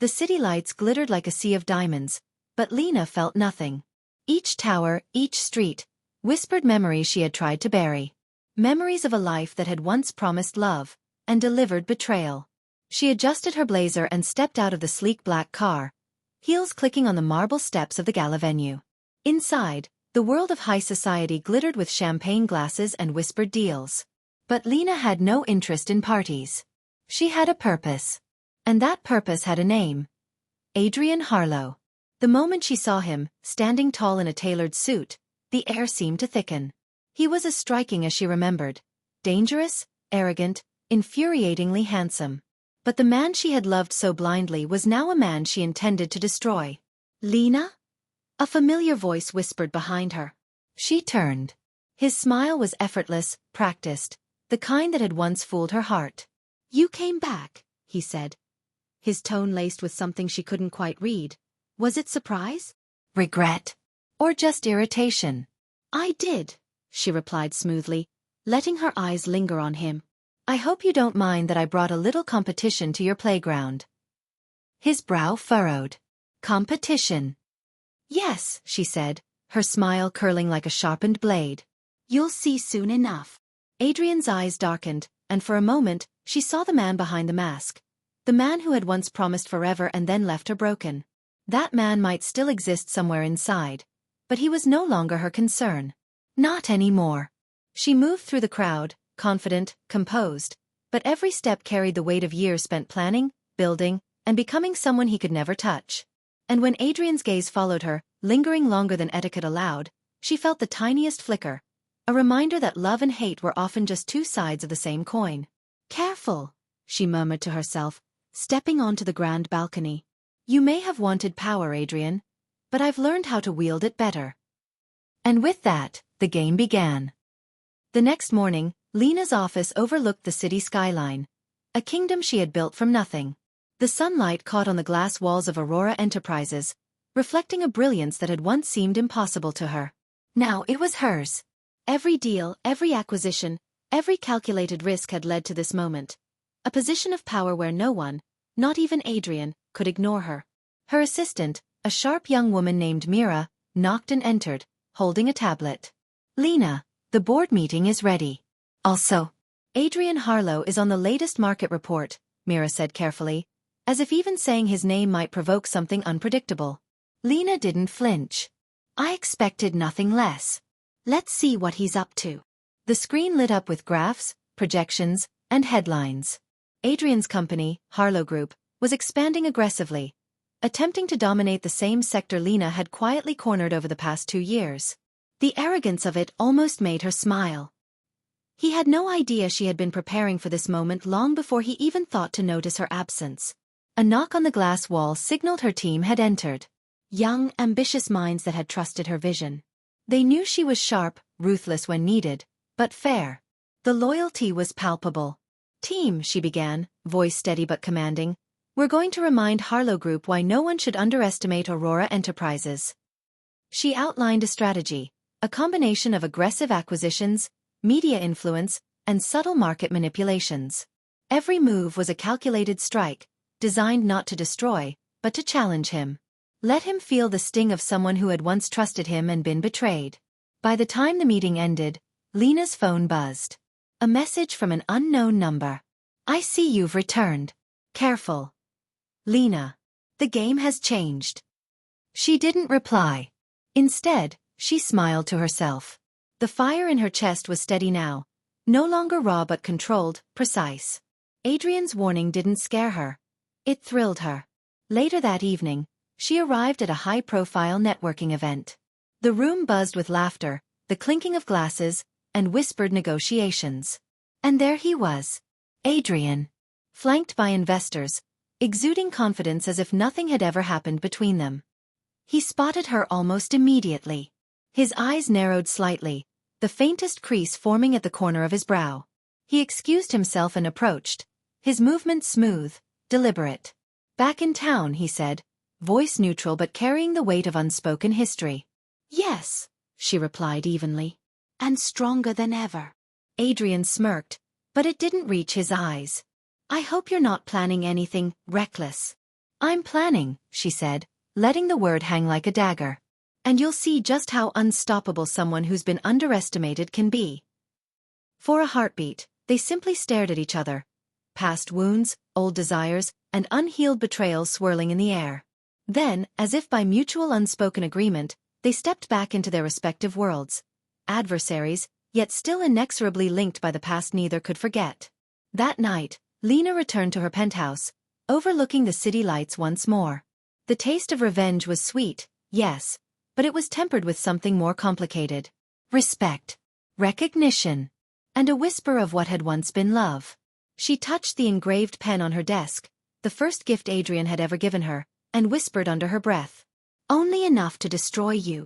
The city lights glittered like a sea of diamonds, but Lena felt nothing. Each tower, each street, whispered memories she had tried to bury. Memories of a life that had once promised love, and delivered betrayal. She adjusted her blazer and stepped out of the sleek black car, heels clicking on the marble steps of the gala venue. Inside, the world of high society glittered with champagne glasses and whispered deals. But Lena had no interest in parties. She had a purpose. And that purpose had a name. Adrian Harlow. The moment she saw him, standing tall in a tailored suit, the air seemed to thicken. He was as striking as she remembered. Dangerous, arrogant, infuriatingly handsome. But the man she had loved so blindly was now a man she intended to destroy. "Lena?" A familiar voice whispered behind her. She turned. His smile was effortless, practiced, the kind that had once fooled her heart. "You came back," he said. His tone laced with something she couldn't quite read. Was it surprise? Regret? Or just irritation? "I did," she replied smoothly, letting her eyes linger on him. "I hope you don't mind that I brought a little competition to your playground." His brow furrowed. "Competition?" "Yes," she said, her smile curling like a sharpened blade. "You'll see soon enough." Adrian's eyes darkened, and for a moment, she saw the man behind the mask. The man who had once promised forever and then left her broken. That man might still exist somewhere inside, but he was no longer her concern. Not anymore. She moved through the crowd, confident, composed, but every step carried the weight of years spent planning, building, and becoming someone he could never touch. And when Adrian's gaze followed her, lingering longer than etiquette allowed, she felt the tiniest flicker, a reminder that love and hate were often just two sides of the same coin. "Careful," she murmured to herself, stepping onto the grand balcony. "You may have wanted power, Adrian, but I've learned how to wield it better." And with that, the game began. The next morning, Lena's office overlooked the city skyline, a kingdom she had built from nothing. The sunlight caught on the glass walls of Aurora Enterprises, reflecting a brilliance that had once seemed impossible to her. Now it was hers. Every deal, every acquisition, every calculated risk had led to this moment. A position of power where no one, not even Adrian, could ignore her. Her assistant, a sharp young woman named Mira, knocked and entered, holding a tablet. "Lena, the board meeting is ready. Also, Adrian Harlow is on the latest market report," Mira said carefully, as if even saying his name might provoke something unpredictable. Lena didn't flinch. "I expected nothing less. Let's see what he's up to." The screen lit up with graphs, projections, and headlines. Adrian's company, Harlow Group, was expanding aggressively, attempting to dominate the same sector Lena had quietly cornered over the past 2 years. The arrogance of it almost made her smile. He had no idea she had been preparing for this moment long before he even thought to notice her absence. A knock on the glass wall signaled her team had entered. Young, ambitious minds that had trusted her vision. They knew she was sharp, ruthless when needed, but fair. The loyalty was palpable. "Team," she began, voice steady but commanding, "we're going to remind Harlow Group why no one should underestimate Aurora Enterprises." She outlined a strategy, a combination of aggressive acquisitions, media influence, and subtle market manipulations. Every move was a calculated strike, designed not to destroy, but to challenge him. Let him feel the sting of someone who had once trusted him and been betrayed. By the time the meeting ended, Lena's phone buzzed. A message from an unknown number. "I see you've returned. Careful. Lena. The game has changed." She didn't reply. Instead, she smiled to herself. The fire in her chest was steady now, no longer raw but controlled, precise. Adrian's warning didn't scare her. It thrilled her. Later that evening, she arrived at a high-profile networking event. The room buzzed with laughter, the clinking of glasses, and whispered negotiations. And there he was, Adrian, flanked by investors, exuding confidence as if nothing had ever happened between them. He spotted her almost immediately. His eyes narrowed slightly, the faintest crease forming at the corner of his brow. He excused himself and approached, his movements smooth, deliberate. "Back in town," he said, voice neutral but carrying the weight of unspoken history. "Yes," she replied evenly. "And stronger than ever." Adrian smirked, but it didn't reach his eyes. "I hope you're not planning anything reckless." I'm planning, she said, letting the word hang like a dagger. And you'll see just how unstoppable someone who's been underestimated can be. For a heartbeat, they simply stared at each other. Past wounds, old desires, and unhealed betrayals swirling in the air. Then, as if by mutual unspoken agreement, they stepped back into their respective worlds. Adversaries, yet still inexorably linked by the past neither could forget. That night, Lena returned to her penthouse, overlooking the city lights once more. The taste of revenge was sweet, yes, but it was tempered with something more complicated. Respect, recognition, and a whisper of what had once been love. She touched the engraved pen on her desk, the first gift Adrian had ever given her, and whispered under her breath. Only enough to destroy you.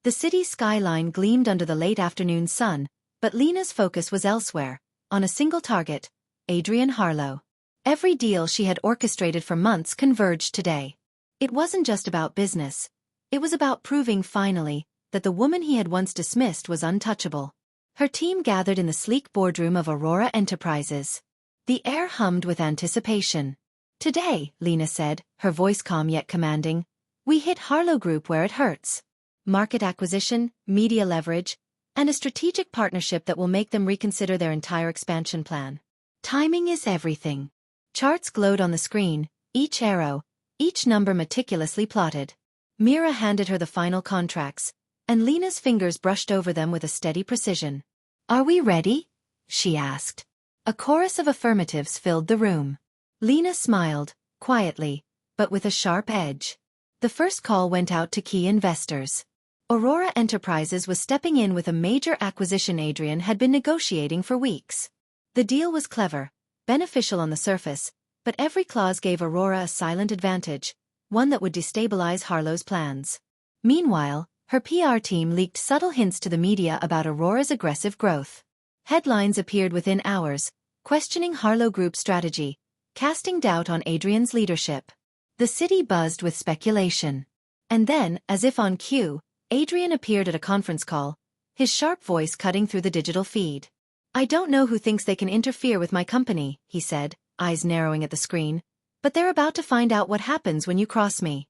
The city skyline gleamed under the late afternoon sun, but Lena's focus was elsewhere, on a single target, Adrian Harlow. Every deal she had orchestrated for months converged today. It wasn't just about business. It was about proving finally that the woman he had once dismissed was untouchable. Her team gathered in the sleek boardroom of Aurora Enterprises. The air hummed with anticipation. Today, Lena said, her voice calm yet commanding, we hit Harlow Group where it hurts. Market acquisition, media leverage, and a strategic partnership that will make them reconsider their entire expansion plan. Timing is everything. Charts glowed on the screen, each arrow, each number meticulously plotted. Mira handed her the final contracts, and Lena's fingers brushed over them with a steady precision. Are we ready? She asked. A chorus of affirmatives filled the room. Lena smiled, quietly, but with a sharp edge. The first call went out to key investors. Aurora Enterprises was stepping in with a major acquisition Adrian had been negotiating for weeks. The deal was clever, beneficial on the surface, but every clause gave Aurora a silent advantage, one that would destabilize Harlow's plans. Meanwhile, her PR team leaked subtle hints to the media about Aurora's aggressive growth. Headlines appeared within hours, questioning Harlow Group's strategy, casting doubt on Adrian's leadership. The city buzzed with speculation. And then, as if on cue, Adrian appeared at a conference call, his sharp voice cutting through the digital feed. I don't know who thinks they can interfere with my company, he said, eyes narrowing at the screen, but they're about to find out what happens when you cross me.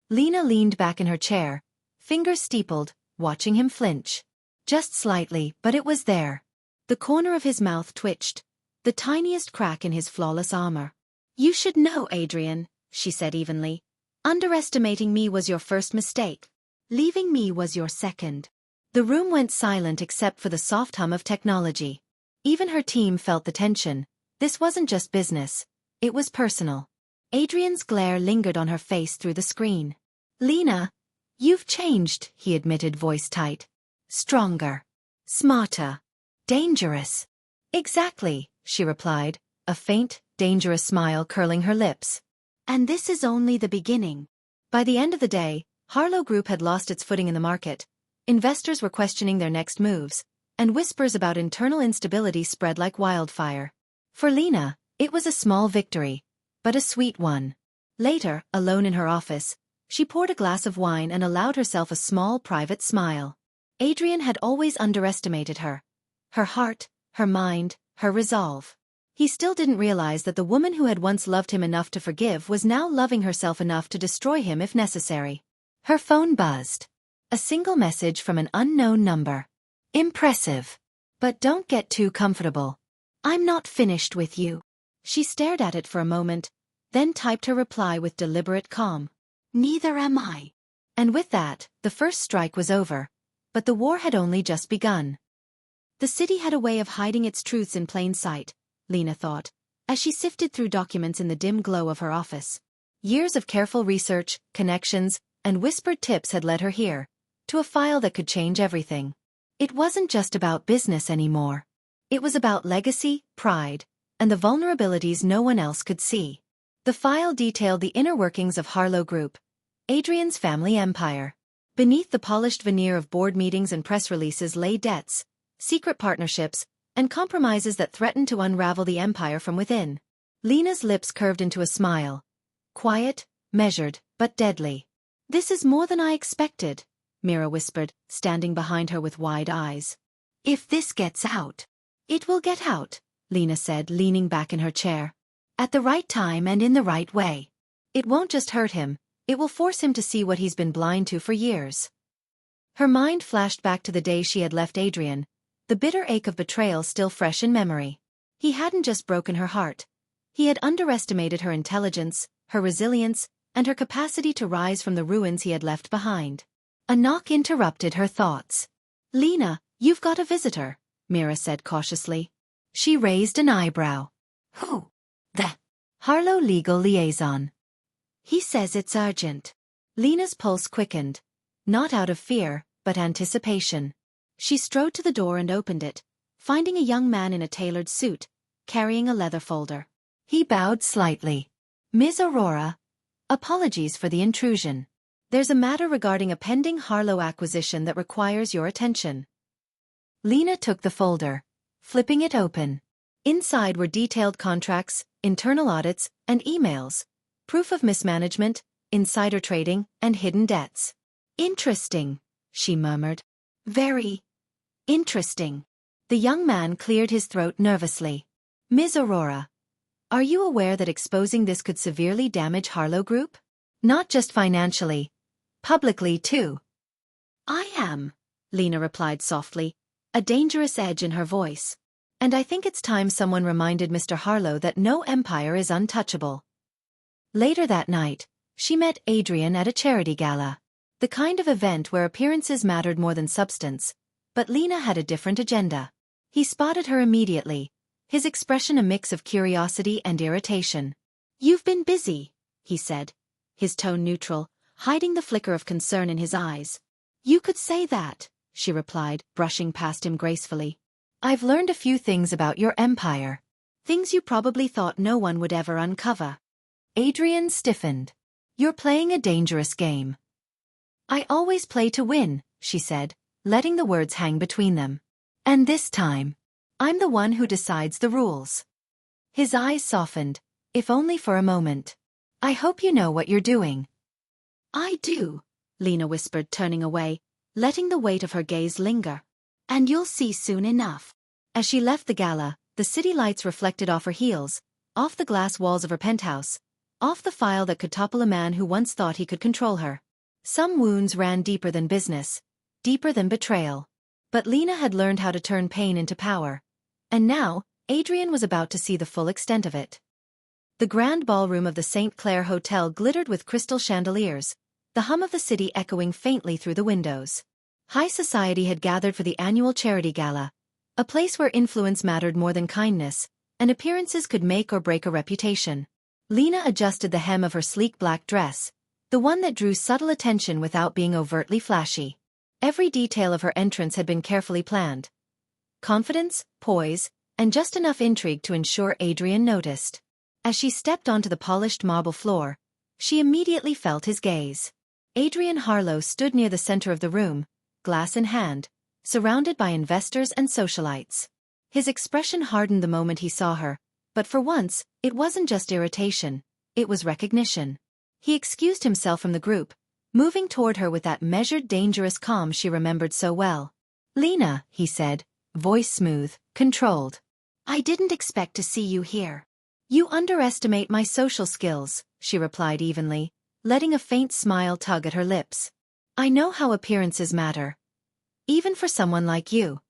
Lena leaned back in her chair, fingers steepled, watching him flinch. Just slightly, but it was there. The corner of his mouth twitched, the tiniest crack in his flawless armor. You should know, Adrian, she said evenly. Underestimating me was your first mistake. Leaving me was your second. The room went silent except for the soft hum of technology. Even her team felt the tension. This wasn't just business. It was personal. Adrian's glare lingered on her face through the screen. Lena, you've changed, he admitted, voice tight. Stronger. Smarter. Dangerous. Exactly, she replied, a faint, dangerous smile curling her lips. And this is only the beginning. By the end of the day, Harlow Group had lost its footing in the market. Investors were questioning their next moves, and whispers about internal instability spread like wildfire. For Lena, it was a small victory, but a sweet one. Later, alone in her office, she poured a glass of wine and allowed herself a small private smile. Adrian had always underestimated her. Her heart, her mind, her resolve. He still didn't realize that the woman who had once loved him enough to forgive was now loving herself enough to destroy him if necessary. Her phone buzzed. A single message from an unknown number. Impressive. But don't get too comfortable. I'm not finished with you. She stared at it for a moment, then typed her reply with deliberate calm. Neither am I. And with that, the first strike was over. But the war had only just begun. The city had a way of hiding its truths in plain sight, Lena thought, as she sifted through documents in the dim glow of her office. Years of careful research, connections, and whispered tips had led her here, to a file that could change everything. It wasn't just about business anymore. It was about legacy, pride, and the vulnerabilities no one else could see. The file detailed the inner workings of Harlow Group, Adrian's family empire. Beneath the polished veneer of board meetings and press releases lay debts, secret partnerships, and compromises that threatened to unravel the empire from within. Lena's lips curved into a smile. Quiet, measured, but deadly. This is more than I expected, Mira whispered, standing behind her with wide eyes. If this gets out. It will get out, Lena said, leaning back in her chair. At the right time and in the right way. It won't just hurt him, it will force him to see what he's been blind to for years. Her mind flashed back to the day she had left Adrian, the bitter ache of betrayal still fresh in memory. He hadn't just broken her heart. He had underestimated her intelligence, her resilience, and her capacity to rise from the ruins he had left behind. A knock interrupted her thoughts. "Lena, you've got a visitor," Mira said cautiously. She raised an eyebrow. "Who?" "The Harlow legal liaison. He says it's urgent." Lena's pulse quickened, not out of fear, but anticipation. She strode to the door and opened it, finding a young man in a tailored suit, carrying a leather folder. He bowed slightly. "Ms. Aurora, apologies for the intrusion. There's a matter regarding a pending Harlow acquisition that requires your attention." Lena took the folder, flipping it open. Inside were detailed contracts, internal audits, and emails, proof of mismanagement, insider trading, and hidden debts. "Interesting," she murmured. "Very interesting." The young man cleared his throat nervously. "Ms. Aurora, are you aware that exposing this could severely damage Harlow Group? Not just financially, publicly too." "I am," Lena replied softly, a dangerous edge in her voice. "And I think it's time someone reminded Mr. Harlow that no empire is untouchable." Later that night, she met Adrian at a charity gala. The kind of event where appearances mattered more than substance, but Lena had a different agenda. He spotted her immediately, his expression a mix of curiosity and irritation. "You've been busy," he said, his tone neutral, hiding the flicker of concern in his eyes. "You could say that," she replied, brushing past him gracefully. "I've learned a few things about your empire. Things you probably thought no one would ever uncover." Adrian stiffened. "You're playing a dangerous game." "I always play to win," she said, letting the words hang between them. "And this time, I'm the one who decides the rules." His eyes softened, if only for a moment. "I hope you know what you're doing." "I do," Lena whispered, turning away, letting the weight of her gaze linger. "And you'll see soon enough." As she left the gala, the city lights reflected off her heels, off the glass walls of her penthouse, off the file that could topple a man who once thought he could control her. Some wounds ran deeper than business, deeper than betrayal. But Lena had learned how to turn pain into power. And now, Adrian was about to see the full extent of it. The grand ballroom of the St. Clair Hotel glittered with crystal chandeliers, the hum of the city echoing faintly through the windows. High society had gathered for the annual charity gala, a place where influence mattered more than kindness, and appearances could make or break a reputation. Lena adjusted the hem of her sleek black dress, the one that drew subtle attention without being overtly flashy. Every detail of her entrance had been carefully planned. Confidence, poise, and just enough intrigue to ensure Adrian noticed. As she stepped onto the polished marble floor, she immediately felt his gaze. Adrian Harlow stood near the center of the room, glass in hand, surrounded by investors and socialites. His expression hardened the moment he saw her, but for once, it wasn't just irritation, it was recognition. He excused himself from the group, moving toward her with that measured, dangerous calm she remembered so well. "Lena," he said, voice smooth, controlled. "I didn't expect to see you here." "You underestimate my social skills," she replied evenly, letting a faint smile tug at her lips. "I know how appearances matter. Even for someone like you."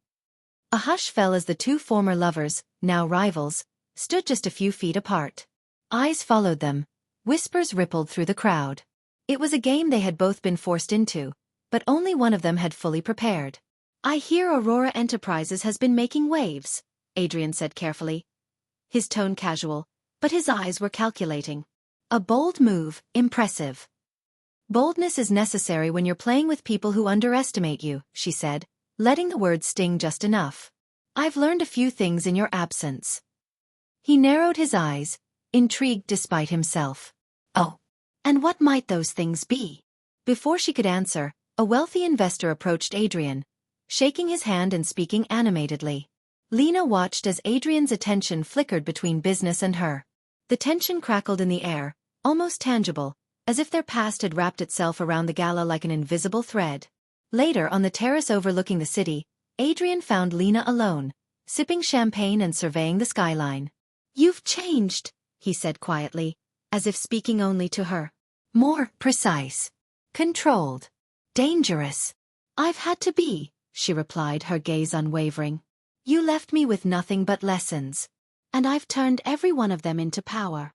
A hush fell as the two former lovers, now rivals, stood just a few feet apart. Eyes followed them, whispers rippled through the crowd. It was a game they had both been forced into, but only one of them had fully prepared. "I hear Aurora Enterprises has been making waves," Adrian said carefully. His tone casual, but his eyes were calculating. "A bold move, impressive." "Boldness is necessary when you're playing with people who underestimate you," she said, letting the words sting just enough. "I've learned a few things in your absence." He narrowed his eyes, intrigued despite himself. "Oh, and what might those things be?" Before she could answer, a wealthy investor approached Adrian, shaking his hand and speaking animatedly. Lena watched as Adrian's attention flickered between business and her. The tension crackled in the air, almost tangible, as if their past had wrapped itself around the gala like an invisible thread. Later, on the terrace overlooking the city, Adrian found Lena alone, sipping champagne and surveying the skyline. "You've changed," he said quietly, as if speaking only to her. More precise. Controlled. Dangerous. I've had to be, she replied, her gaze unwavering. You left me with nothing but lessons. And I've turned every one of them into power.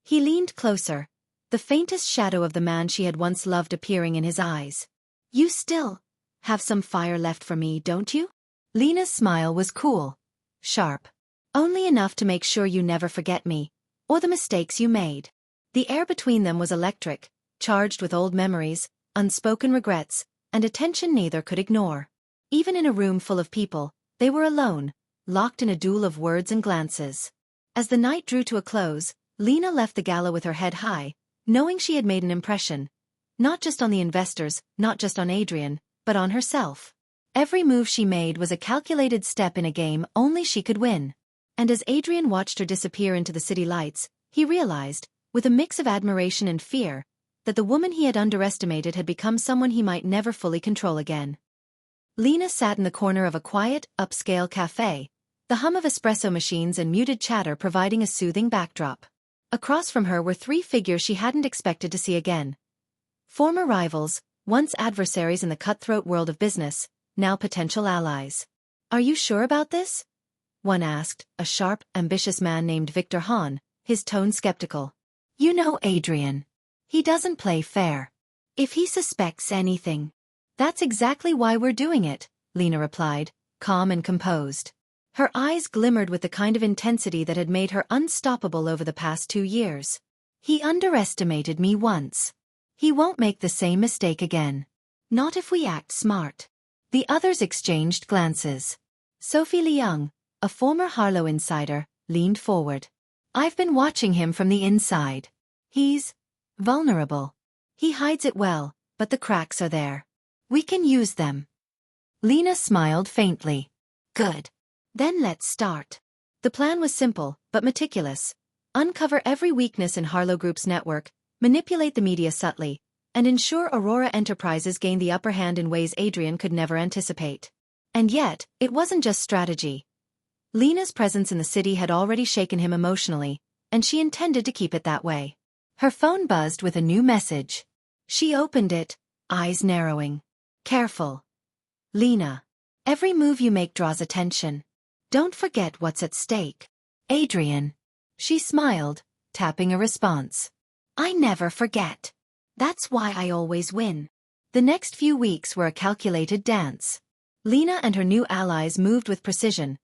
He leaned closer, the faintest shadow of the man she had once loved appearing in his eyes. You still have some fire left for me, don't you? Lena's smile was cool, sharp. Only enough to make sure you never forget me, or the mistakes you made. The air between them was electric, charged with old memories, unspoken regrets, and a tension neither could ignore. Even in a room full of people, they were alone, locked in a duel of words and glances. As the night drew to a close, Lena left the gala with her head high, knowing she had made an impression. Not just on the investors, not just on Adrian, but on herself. Every move she made was a calculated step in a game only she could win. And as Adrian watched her disappear into the city lights, he realized, with a mix of admiration and fear, that the woman he had underestimated had become someone he might never fully control again. Lena sat in the corner of a quiet, upscale cafe, the hum of espresso machines and muted chatter providing a soothing backdrop. Across from her were three figures she hadn't expected to see again. Former rivals, once adversaries in the cutthroat world of business, now potential allies. Are you sure about this? One asked, a sharp, ambitious man named Victor Hahn, his tone skeptical. You know Adrian. He doesn't play fair. If he suspects anything. That's exactly why we're doing it, Lena replied, calm and composed. Her eyes glimmered with the kind of intensity that had made her unstoppable over the past 2 years. He underestimated me once. He won't make the same mistake again. Not if we act smart. The others exchanged glances. Sophie Leung, a former Harlow insider, leaned forward. I've been watching him from the inside. He's vulnerable. He hides it well, but the cracks are there. We can use them. Lena smiled faintly. Good. Then let's start. The plan was simple, but meticulous. Uncover every weakness in Harlow Group's network, manipulate the media subtly, and ensure Aurora Enterprises gained the upper hand in ways Adrian could never anticipate. And yet, it wasn't just strategy. Lena's presence in the city had already shaken him emotionally, and she intended to keep it that way. Her phone buzzed with a new message. She opened it, eyes narrowing. Careful. Lena. Every move you make draws attention. Don't forget what's at stake. Adrian. She smiled, tapping a response. I never forget. That's why I always win. The next few weeks were a calculated dance. Lena and her new allies moved with precision,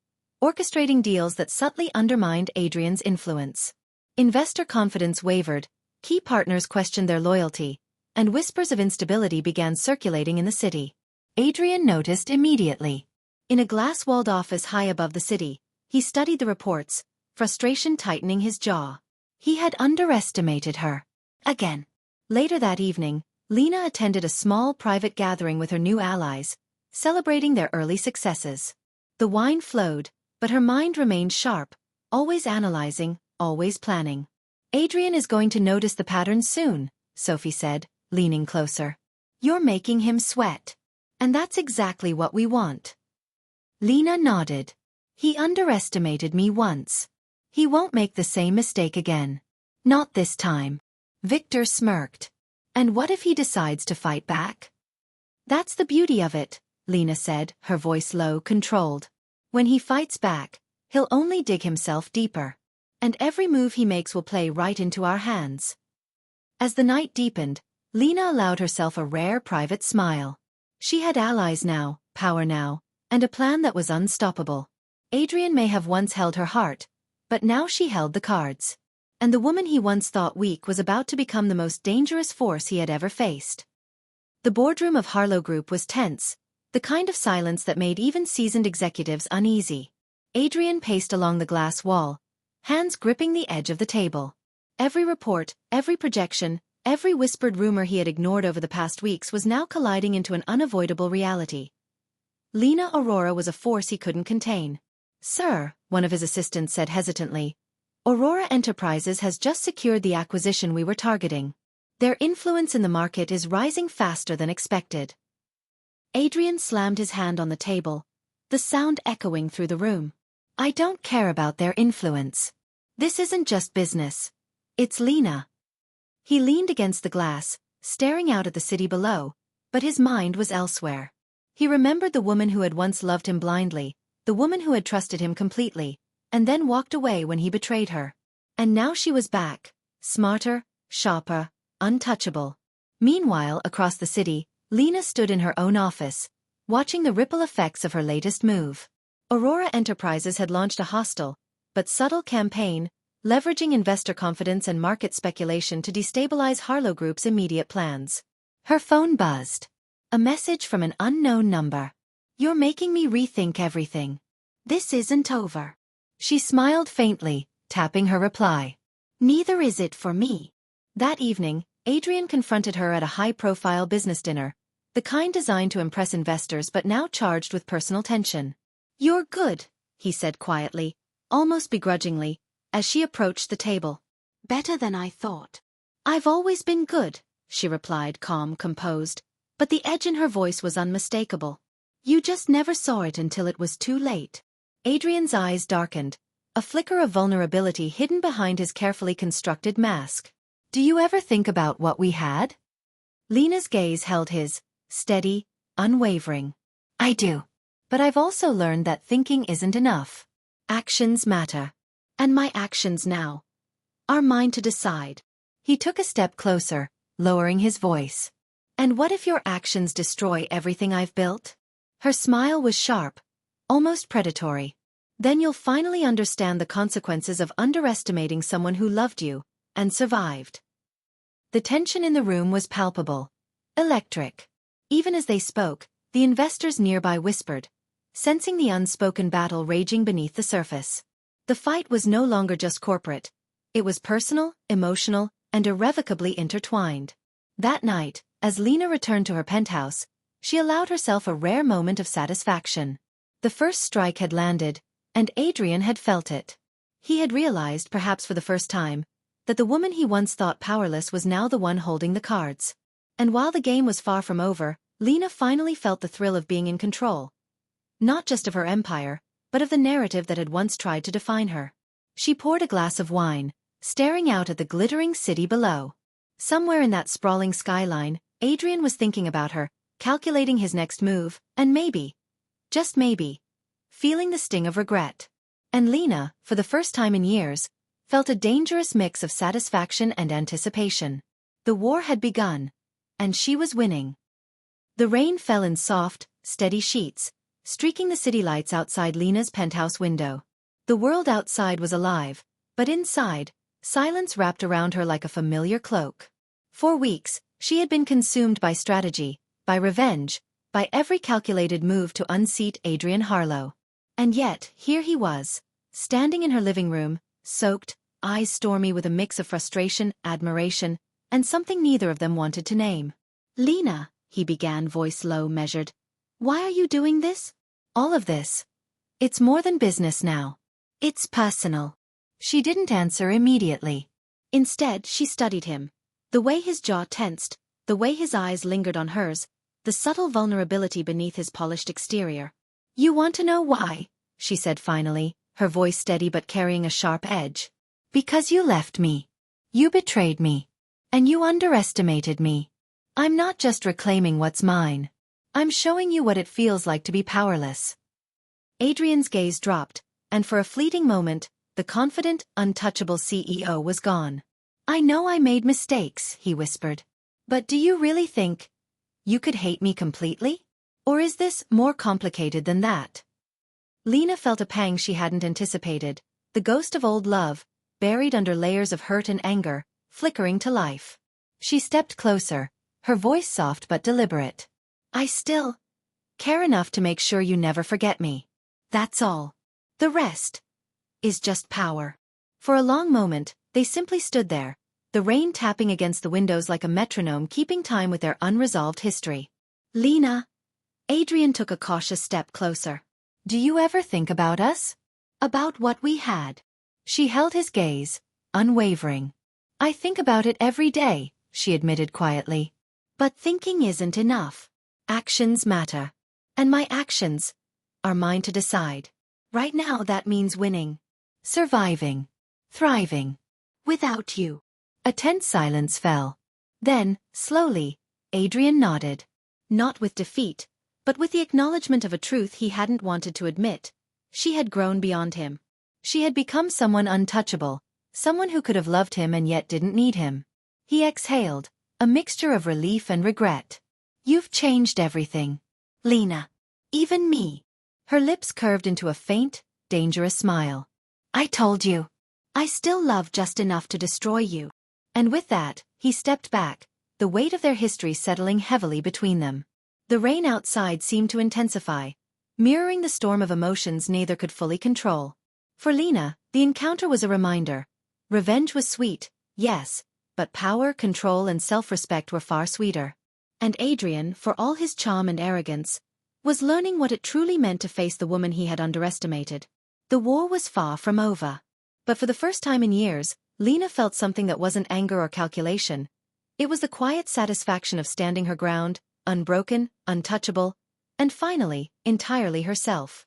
orchestrating deals that subtly undermined Adrian's influence. Investor confidence wavered, key partners questioned their loyalty, and whispers of instability began circulating in the city. Adrian noticed immediately. In a glass-walled office high above the city, he studied the reports, frustration tightening his jaw. He had underestimated her. Again. Later that evening, Lena attended a small private gathering with her new allies, celebrating their early successes. The wine flowed, but her mind remained sharp, always analyzing, always planning. Adrian is going to notice the pattern soon, Sophie said, leaning closer. You're making him sweat. And that's exactly what we want. Lena nodded. He underestimated me once. He won't make the same mistake again. Not this time. Victor smirked. And what if he decides to fight back? That's the beauty of it, Lena said, her voice low, controlled. When he fights back, he'll only dig himself deeper. And every move he makes will play right into our hands. As the night deepened, Lena allowed herself a rare private smile. She had allies now, power now, and a plan that was unstoppable. Adrian may have once held her heart, but now she held the cards. And the woman he once thought weak was about to become the most dangerous force he had ever faced. The boardroom of Harlow Group was tense, the kind of silence that made even seasoned executives uneasy. Adrian paced along the glass wall, hands gripping the edge of the table. Every report, every projection, every whispered rumor he had ignored over the past weeks was now colliding into an unavoidable reality. Lena Aurora was a force he couldn't contain. Sir, one of his assistants said hesitantly, Aurora Enterprises has just secured the acquisition we were targeting. Their influence in the market is rising faster than expected. Adrian slammed his hand on the table, the sound echoing through the room. I don't care about their influence. This isn't just business. It's Lena. He leaned against the glass, staring out at the city below, but his mind was elsewhere. He remembered the woman who had once loved him blindly, the woman who had trusted him completely, and then walked away when he betrayed her. And now she was back, smarter, sharper, untouchable. Meanwhile, across the city, Lena stood in her own office, watching the ripple effects of her latest move. Aurora Enterprises had launched a hostile, but subtle campaign, leveraging investor confidence and market speculation to destabilize Harlow Group's immediate plans. Her phone buzzed. A message from an unknown number. "You're making me rethink everything. This isn't over." She smiled faintly, tapping her reply. "Neither is it for me." That evening, Adrian confronted her at a high-profile business dinner, the kind designed to impress investors but now charged with personal tension. "You're good," he said quietly, almost begrudgingly, as she approached the table. "Better than I thought." "I've always been good," she replied, calm, composed, but the edge in her voice was unmistakable. "You just never saw it until it was too late." Adrian's eyes darkened, a flicker of vulnerability hidden behind his carefully constructed mask. "Do you ever think about what we had?" Lena's gaze held his, steady, unwavering. "I do. But I've also learned that thinking isn't enough. Actions matter. And my actions now are mine to decide." He took a step closer, lowering his voice. "And what if your actions destroy everything I've built?" Her smile was sharp, almost predatory. "Then you'll finally understand the consequences of underestimating someone who loved you and survived." The tension in the room was palpable, electric. Even as they spoke, the investors nearby whispered, sensing the unspoken battle raging beneath the surface. The fight was no longer just corporate. It was personal, emotional, and irrevocably intertwined. That night, as Lena returned to her penthouse, she allowed herself a rare moment of satisfaction. The first strike had landed, and Adrian had felt it. He had realized, perhaps for the first time, that the woman he once thought powerless was now the one holding the cards. And while the game was far from over, Lena finally felt the thrill of being in control. Not just of her empire, but of the narrative that had once tried to define her. She poured a glass of wine, staring out at the glittering city below. Somewhere in that sprawling skyline, Adrian was thinking about her, calculating his next move, and maybe, just maybe, feeling the sting of regret. And Lena, for the first time in years, felt a dangerous mix of satisfaction and anticipation. The war had begun, and she was winning. The rain fell in soft, steady sheets, streaking the city lights outside Lena's penthouse window. The world outside was alive, but inside, silence wrapped around her like a familiar cloak. For weeks, she had been consumed by strategy, by revenge, by every calculated move to unseat Adrian Harlow. And yet, here he was, standing in her living room, soaked, eyes stormy with a mix of frustration, admiration, and something neither of them wanted to name. "Lena," he began, voice low, measured. "Why are you doing this?" "All of this. It's more than business now. It's personal." She didn't answer immediately. Instead, she studied him. The way his jaw tensed, the way his eyes lingered on hers, the subtle vulnerability beneath his polished exterior. "You want to know why?" she said finally, her voice steady but carrying a sharp edge. "Because you left me. You betrayed me. And you underestimated me. I'm not just reclaiming what's mine. I'm showing you what it feels like to be powerless." Adrian's gaze dropped, and for a fleeting moment, the confident, untouchable CEO was gone. "I know I made mistakes," he whispered. "But do you really think you could hate me completely? Or is this more complicated than that?" Lena felt a pang she hadn't anticipated, the ghost of old love, buried under layers of hurt and anger, flickering to life. She stepped closer, her voice soft but deliberate. "I still care enough to make sure you never forget me. That's all. The rest is just power." For a long moment, they simply stood there, the rain tapping against the windows like a metronome keeping time with their unresolved history. "Lena," Adrian took a cautious step closer. "Do you ever think about us? About what we had?" She held his gaze, unwavering. "I think about it every day," she admitted quietly. "But thinking isn't enough. Actions matter. And my actions are mine to decide. Right now that means winning. Surviving. Thriving. Without you. A tense silence fell. Then, slowly, Adrian nodded. Not with defeat, but with the acknowledgement of a truth he hadn't wanted to admit. She had grown beyond him. She had become someone untouchable, someone who could have loved him and yet didn't need him. He exhaled, a mixture of relief and regret. You've changed everything, Lena. Even me. Her lips curved into a faint, dangerous smile. I told you. I still love just enough to destroy you. And with that, he stepped back, the weight of their history settling heavily between them. The rain outside seemed to intensify, mirroring the storm of emotions neither could fully control. For Lena, the encounter was a reminder. Revenge was sweet, yes, but power, control and self-respect were far sweeter. And Adrian, for all his charm and arrogance, was learning what it truly meant to face the woman he had underestimated. The war was far from over. But for the first time in years, Lena felt something that wasn't anger or calculation. It was the quiet satisfaction of standing her ground, unbroken, untouchable, and finally, entirely herself.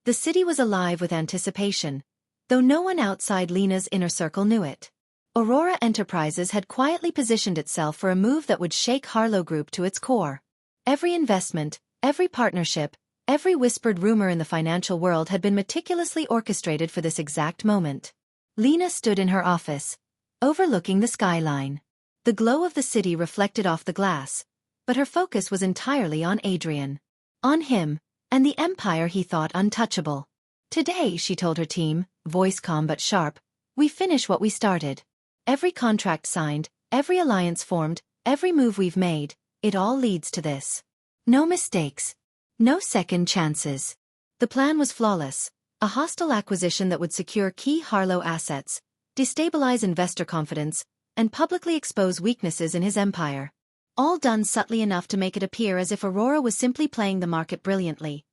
The city was alive with anticipation, though no one outside Lena's inner circle knew it. Aurora Enterprises had quietly positioned itself for a move that would shake Harlow Group to its core. Every investment, every partnership, every whispered rumor in the financial world had been meticulously orchestrated for this exact moment. Lena stood in her office, overlooking the skyline. The glow of the city reflected off the glass, but her focus was entirely on Adrian. On him, and the empire he thought untouchable. Today, she told her team, voice calm but sharp, we finish what we started. Every contract signed, every alliance formed, every move we've made, it all leads to this. No mistakes. No second chances. The plan was flawless, a hostile acquisition that would secure key Harlow assets, destabilize investor confidence, and publicly expose weaknesses in his empire. All done subtly enough to make it appear as if Aurora was simply playing the market brilliantly,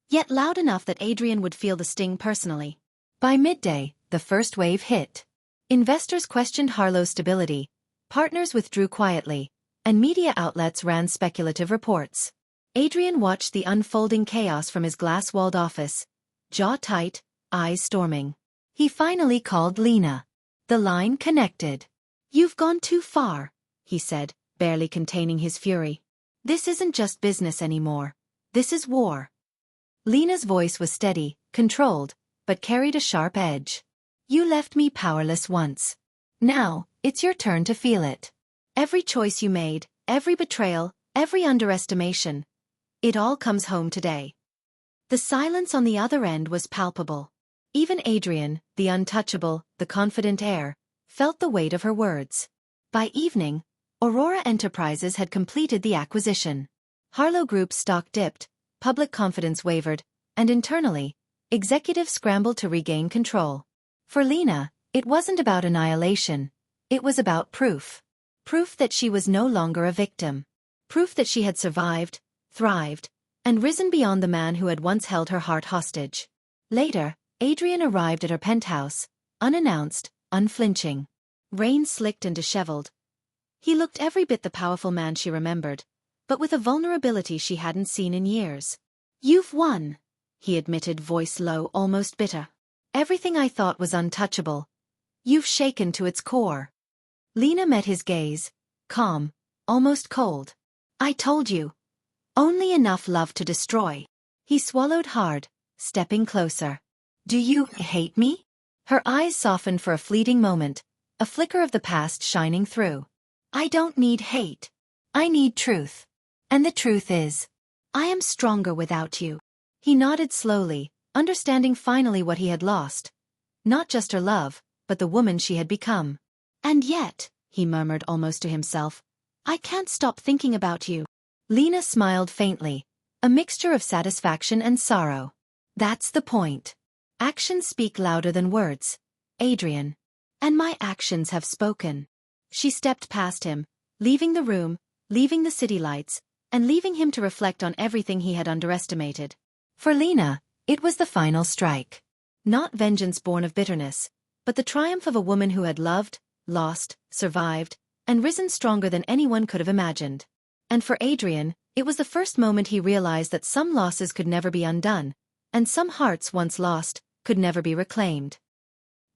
yet loud enough that Adrian would feel the sting personally. By midday, the first wave hit. Investors questioned Harlow's stability, partners withdrew quietly, and media outlets ran speculative reports. Adrian watched the unfolding chaos from his glass-walled office, jaw tight, eyes storming. He finally called Lena. The line connected. You've gone too far, he said, barely containing his fury. This isn't just business anymore. This is war. Lena's voice was steady, controlled, but carried a sharp edge. You left me powerless once. Now, it's your turn to feel it. Every choice you made, every betrayal, every underestimation, it all comes home today. The silence on the other end was palpable. Even Adrian, the untouchable, the confident heir, felt the weight of her words. By evening, Aurora Enterprises had completed the acquisition. Harlow Group's stock dipped, public confidence wavered, and internally, executives scrambled to regain control. For Lena, it wasn't about annihilation. It was about proof. Proof that she was no longer a victim. Proof that she had survived, thrived, and risen beyond the man who had once held her heart hostage. Later, Adrian arrived at her penthouse, unannounced, unflinching. Rain slicked and disheveled. He looked every bit the powerful man she remembered, but with a vulnerability she hadn't seen in years. You've won, he admitted, voice low, almost bitter. Everything I thought was untouchable. You've shaken to its core. Lena met his gaze, calm, almost cold. I told you. Only enough love to destroy. He swallowed hard, stepping closer. Do you hate me? Her eyes softened for a fleeting moment, a flicker of the past shining through. I don't need hate. I need truth. And the truth is, I am stronger without you. He nodded slowly, understanding finally what he had lost. Not just her love, but the woman she had become. And yet, he murmured almost to himself, I can't stop thinking about you. Lena smiled faintly, a mixture of satisfaction and sorrow. That's the point. Actions speak louder than words, Adrian. And my actions have spoken. She stepped past him, leaving the room, leaving the city lights, and leaving him to reflect on everything he had underestimated. For Lena, it was the final strike. Not vengeance born of bitterness, but the triumph of a woman who had loved, lost, survived, and risen stronger than anyone could have imagined. And for Adrian, it was the first moment he realized that some losses could never be undone, and some hearts once lost could never be reclaimed.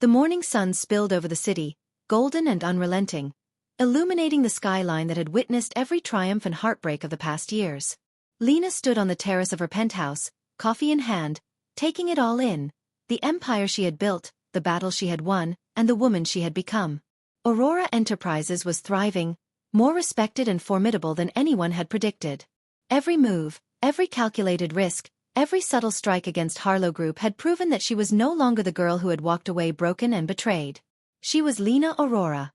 The morning sun spilled over the city, golden and unrelenting, illuminating the skyline that had witnessed every triumph and heartbreak of the past years. Lena stood on the terrace of her penthouse, coffee in hand, taking it all in, the empire she had built, the battle she had won, and the woman she had become. Aurora Enterprises was thriving, more respected and formidable than anyone had predicted. Every move, every calculated risk, every subtle strike against Harlow Group had proven that she was no longer the girl who had walked away broken and betrayed. She was Lena Aurora.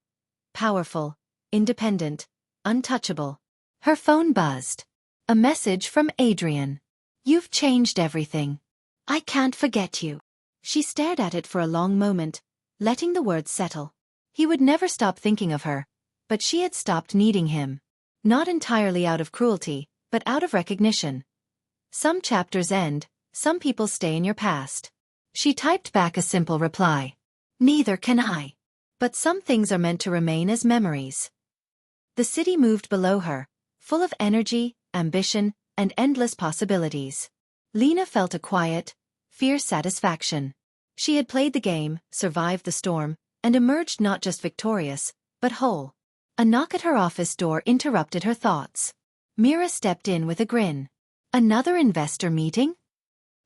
Powerful, independent, untouchable. Her phone buzzed. A message from Adrian. "You've changed everything. I can't forget you." She stared at it for a long moment, letting the words settle. He would never stop thinking of her, but she had stopped needing him. Not entirely out of cruelty, but out of recognition. Some chapters end, some people stay in your past. She typed back a simple reply. "Neither can I. But some things are meant to remain as memories." The city moved below her, full of energy, ambition, and endless possibilities. Lena felt a quiet, fierce satisfaction. She had played the game, survived the storm, and emerged not just victorious, but whole. A knock at her office door interrupted her thoughts. Mira stepped in with a grin. "Another investor meeting?"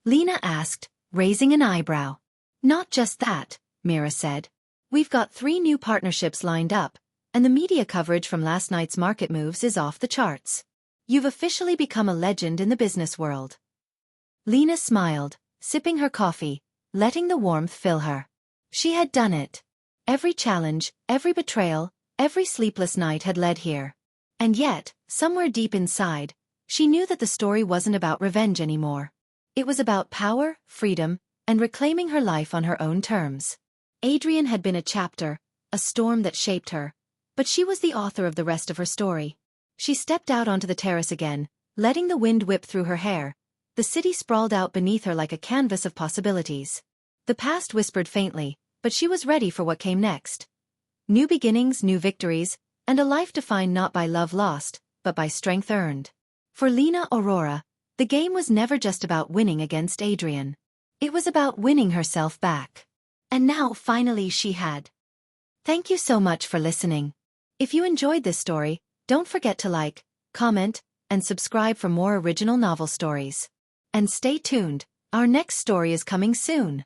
Lena asked, raising an eyebrow. "Not just that," Mira said. "We've got 3 new partnerships lined up, and the media coverage from last night's market moves is off the charts. You've officially become a legend in the business world." Lena smiled, sipping her coffee, letting the warmth fill her. She had done it. Every challenge, every betrayal, every sleepless night had led here. And yet, somewhere deep inside, she knew that the story wasn't about revenge anymore. It was about power, freedom, and reclaiming her life on her own terms. Adrian had been a chapter, a storm that shaped her, but she was the author of the rest of her story. She stepped out onto the terrace again, letting the wind whip through her hair. The city sprawled out beneath her like a canvas of possibilities. The past whispered faintly, but she was ready for what came next. New beginnings, new victories, and a life defined not by love lost, but by strength earned. For Lena Aurora, the game was never just about winning against Adrian. It was about winning herself back. And now finally she had. Thank you so much for listening. If you enjoyed this story, don't forget to like, comment, and subscribe for more original novel stories. And stay tuned, our next story is coming soon.